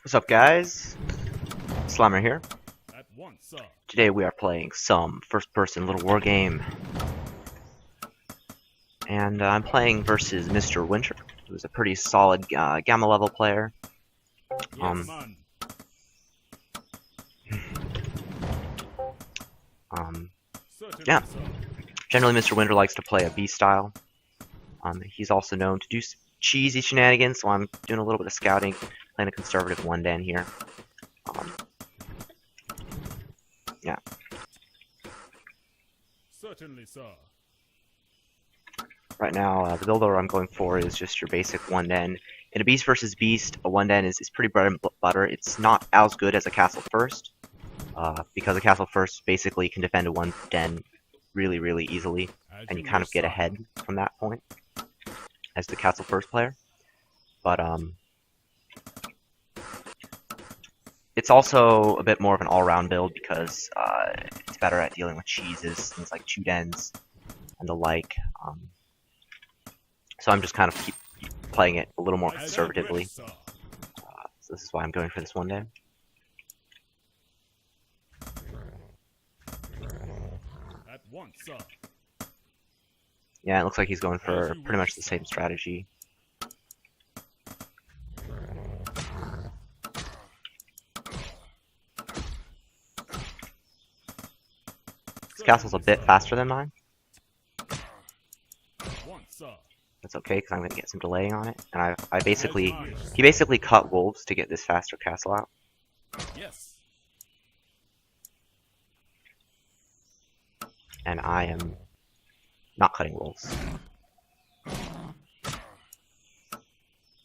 What's up, guys? Slammer here. Today we are playing some first-person Little War game, and I'm playing versus MrWinter, who's a pretty solid Gamma level player. Um, yeah. Generally, MrWinter likes to play a B style. He's also known to do cheesy shenanigans, so I'm doing a little bit of scouting, playing a conservative one den here. Yeah. Certainly, sir. Right now, the builder I'm going for is just your basic one den. In a beast versus beast, a one den is pretty bread and butter. It's not as good as a castle first, because a castle first basically can defend a one den really easily, and you kind of get ahead from that point as the castle first player. But it's also a bit more of an all-around build because it's better at dealing with cheeses, things like two dens and the like. So I'm just kind of keep playing it a little more conservatively. So this is why I'm going for this one den. At once, sir. Yeah, it looks like he's going for pretty much the same strategy. This castle's a bit faster than mine. That's okay, because I'm going to get some delaying on it. And he basically cut wolves to get this faster castle out. Yes. And I am not cutting wolves.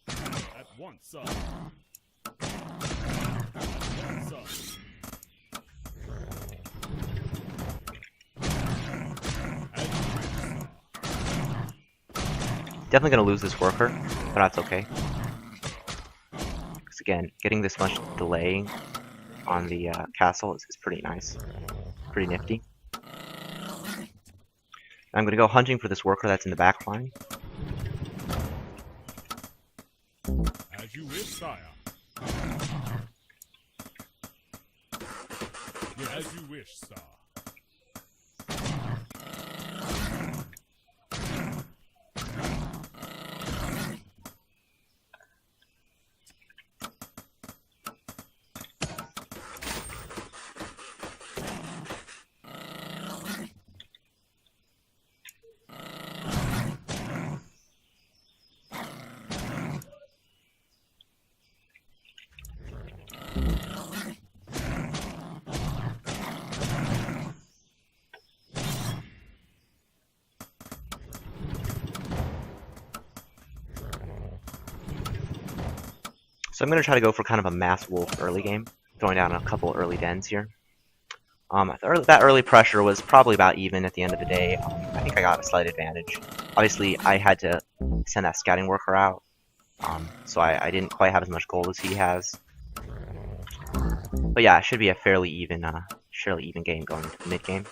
At once, sir. Definitely going to lose this worker, but that's okay. Because again, getting this much delay on the castle is pretty nice. Pretty nifty. I'm going to go hunting for this worker that's in the back line. As you wish, sire. As you wish, sir. So I'm going to try to go for kind of a mass wolf early game, throwing down a couple early dens here. That early pressure was probably about even at the end of the day. I think I got a slight advantage. Obviously, I had to send that scouting worker out, so I didn't quite have as much gold as he has. But yeah, it should be a fairly even game going into the mid game.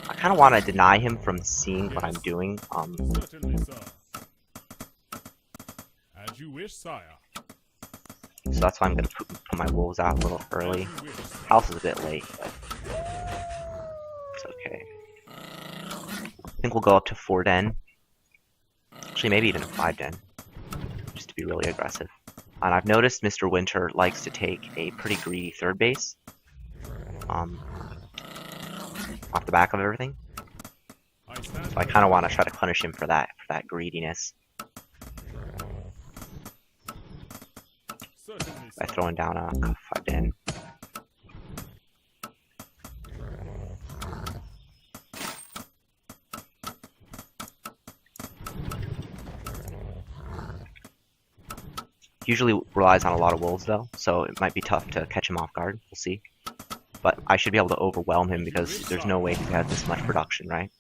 I kind of want to deny him from seeing what I'm doing. Certainly, sir. As you wish, sire. So that's why I'm going to put my wolves out a little early. House is a bit late, but it's okay. I think we'll go up to 4 den. Actually, maybe even a 5 den, just to be really aggressive. And I've noticed MrWinter likes to take a pretty greedy third base off the back of everything. So I kind of want to try to punish him for that greediness by throwing down a 5 den. Usually relies on a lot of wolves though, so it might be tough to catch him off guard. We'll see. But I should be able to overwhelm him because there's no way he has this much production, right?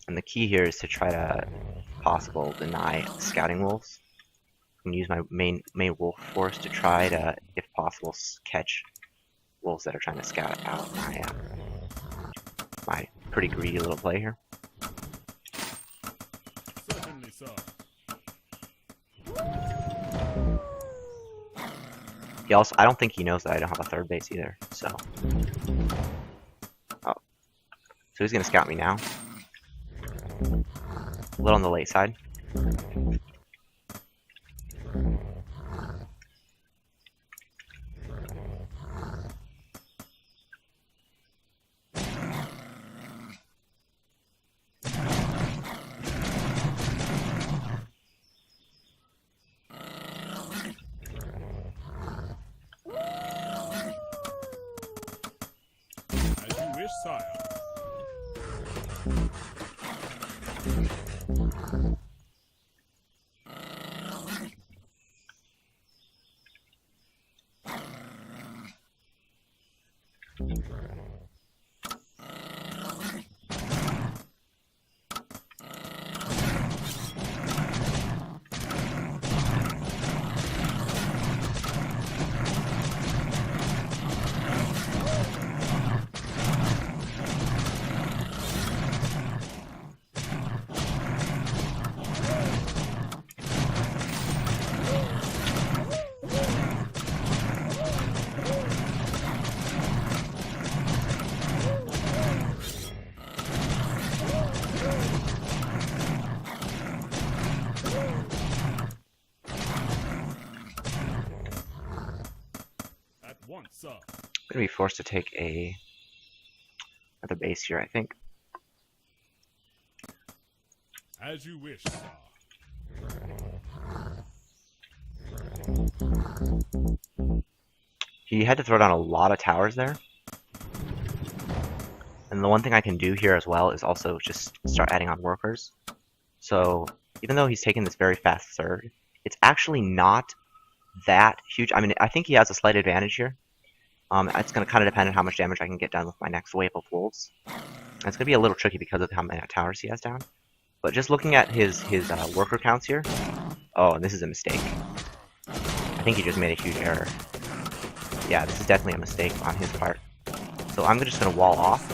And the key here is to try to, if possible, deny scouting wolves. I'm gonna use my main wolf force to try to, if possible, catch wolves that are trying to scout out my pretty greedy little play here. Certainly, sir. He also, I don't think he knows that I don't have a third base either, so. Oh. So he's gonna scout me now. A little on the late side. As you wish, sire. At once, sir. I'm gonna be forced to take another base here, I think. As you wish, sir. He had to throw down a lot of towers there. And the one thing I can do here as well is also just start adding on workers. So even though he's taking this very fast third, it's actually not that huge. I mean, I think he has a slight advantage here. It's going to kind of depend on how much damage I can get done with my next wave of wolves. And it's going to be a little tricky because of how many towers he has down. But just looking at his worker counts here. Oh, and this is a mistake. I think he just made a huge error. Yeah, this is definitely a mistake on his part. So I'm just going to wall off.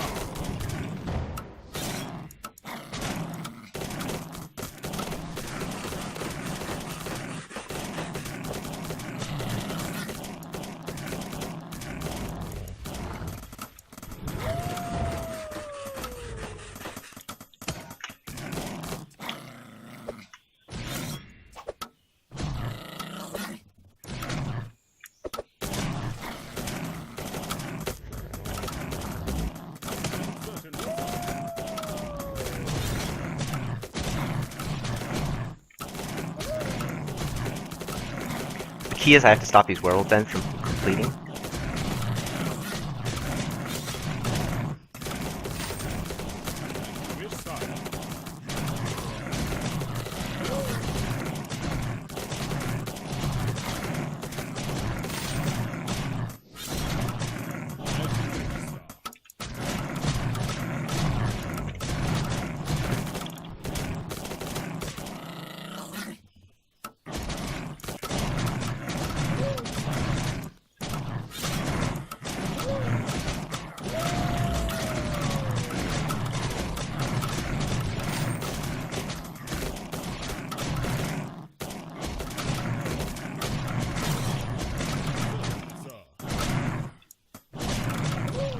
The key is I have to stop these werewolf dens from completing. Wish, sire.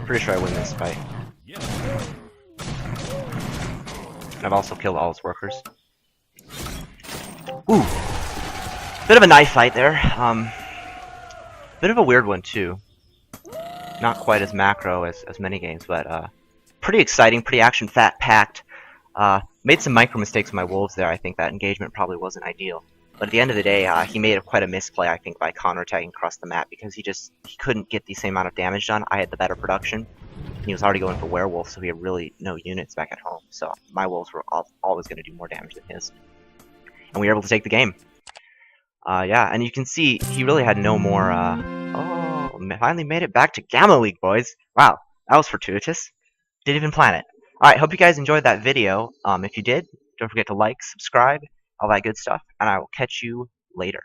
Pretty sure I win this fight. Yes. I've also killed all his workers. Ooh! Bit of a knife fight there. Bit of a weird one too. Not quite as macro as many games, but pretty exciting, pretty action-packed. Made some micro mistakes with my wolves there. I think that engagement probably wasn't ideal. But at the end of the day, he made quite a misplay, I think, by counter-attacking across the map because he couldn't get the same amount of damage done. I had the better production. He was already going for werewolf, so he had really no units back at home. So my wolves were always going to do more damage than his. And we were able to take the game. Yeah, and you can see he really had no more. Oh, finally made it back to Gamma League, boys. Wow, that was fortuitous. Didn't even plan it. Alright, hope you guys enjoyed that video. If you did, don't forget to like, subscribe, all that good stuff, and I will catch you later.